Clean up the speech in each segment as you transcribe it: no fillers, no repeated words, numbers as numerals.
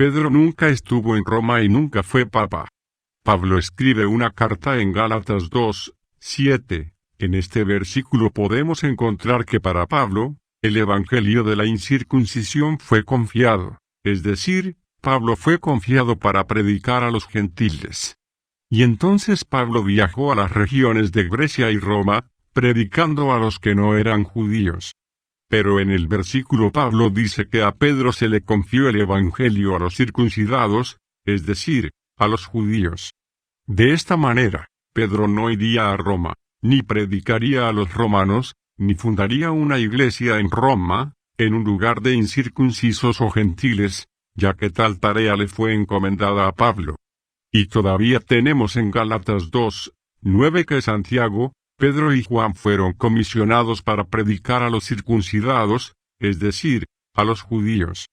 Pedro nunca estuvo en Roma y nunca fue papa. Pablo escribe una carta en Gálatas 2:7. En este versículo podemos encontrar que para Pablo, el evangelio de la incircuncisión fue confiado, es decir, Pablo fue confiado para predicar a los gentiles. Y entonces Pablo viajó a las regiones de Grecia y Roma, predicando a los que no eran judíos. Pero en el versículo Pablo dice que a Pedro se le confió el evangelio a los circuncidados, es decir, a los judíos. De esta manera, Pedro no iría a Roma, ni predicaría a los romanos, ni fundaría una iglesia en Roma, en un lugar de incircuncisos o gentiles, ya que tal tarea le fue encomendada a Pablo. Y todavía tenemos en Gálatas 2:9 que Santiago, Pedro y Juan fueron comisionados para predicar a los circuncidados, es decir, a los judíos.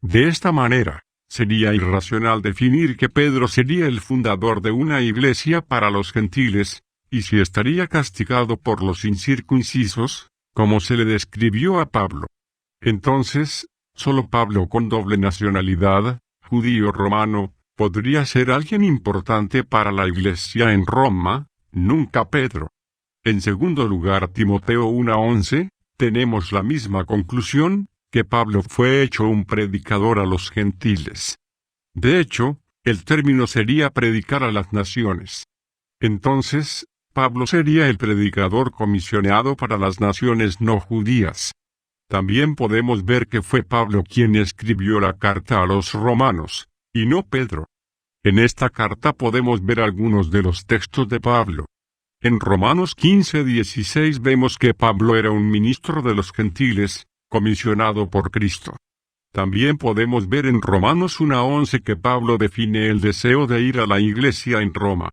De esta manera, sería irracional definir que Pedro sería el fundador de una iglesia para los gentiles, y si estaría castigado por los incircuncisos, como se le describió a Pablo. Entonces, solo Pablo con doble nacionalidad, judío-romano, podría ser alguien importante para la iglesia en Roma, nunca Pedro. En segundo lugar, Timoteo 1:11, tenemos la misma conclusión, que Pablo fue hecho un predicador a los gentiles. De hecho, el término sería predicar a las naciones. Entonces, Pablo sería el predicador comisionado para las naciones no judías. También podemos ver que fue Pablo quien escribió la carta a los romanos, y no Pedro. En esta carta podemos ver algunos de los textos de Pablo. En Romanos 15:16 vemos que Pablo era un ministro de los gentiles, comisionado por Cristo. También podemos ver en Romanos 1:11 que Pablo define el deseo de ir a la iglesia en Roma,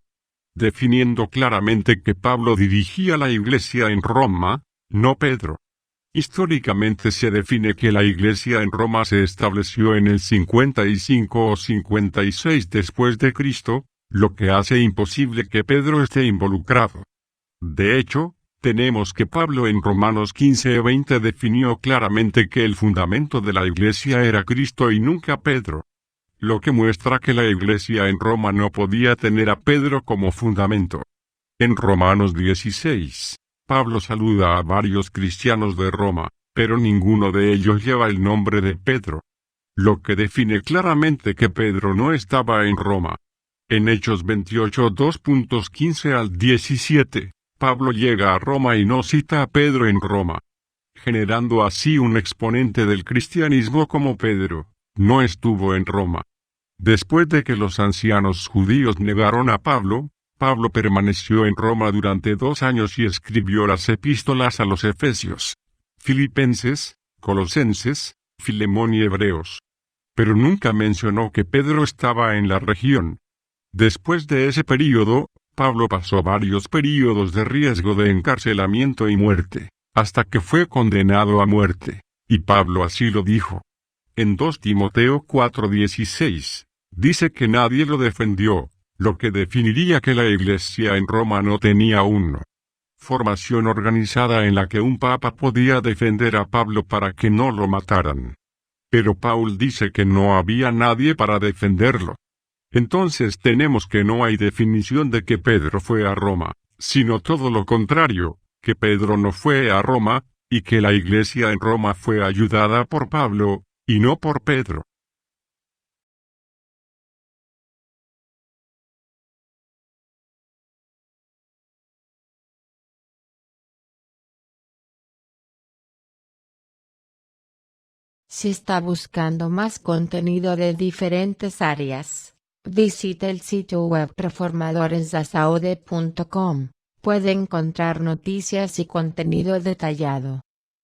definiendo claramente que Pablo dirigía la iglesia en Roma, no Pedro. Históricamente se define que la iglesia en Roma se estableció en el 55 o 56 después de Cristo, lo que hace imposible que Pedro esté involucrado. De hecho, tenemos que Pablo en Romanos 15:20 definió claramente que el fundamento de la iglesia era Cristo y nunca Pedro. Lo que muestra que la iglesia en Roma no podía tener a Pedro como fundamento. En Romanos 16, Pablo saluda a varios cristianos de Roma, pero ninguno de ellos lleva el nombre de Pedro, lo que define claramente que Pedro no estaba en Roma. En Hechos 28 2:15 al 17, Pablo llega a Roma y no cita a Pedro en Roma, generando así un exponente del cristianismo como Pedro, no estuvo en Roma. Después de que los ancianos judíos negaron a Pablo, Pablo permaneció en Roma durante 2 años y escribió las epístolas a los Efesios, Filipenses, Colosenses, Filemón y Hebreos. Pero nunca mencionó que Pedro estaba en la región. Después de ese período, Pablo pasó varios períodos de riesgo de encarcelamiento y muerte, hasta que fue condenado a muerte, y Pablo así lo dijo. En 2 Timoteo 4:16, dice que nadie lo defendió, lo que definiría que la iglesia en Roma no tenía una formación organizada en la que un papa podía defender a Pablo para que no lo mataran. Pero Paul dice que no había nadie para defenderlo. Entonces tenemos que no hay definición de que Pedro fue a Roma, sino todo lo contrario, que Pedro no fue a Roma, y que la iglesia en Roma fue ayudada por Pablo, y no por Pedro. Si está buscando más contenido de diferentes áreas, visite el sitio web reformadoresdasaude.com. Puede encontrar noticias y contenido detallado,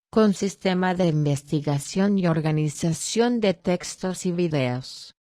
con sistema de investigación y organización de textos y videos.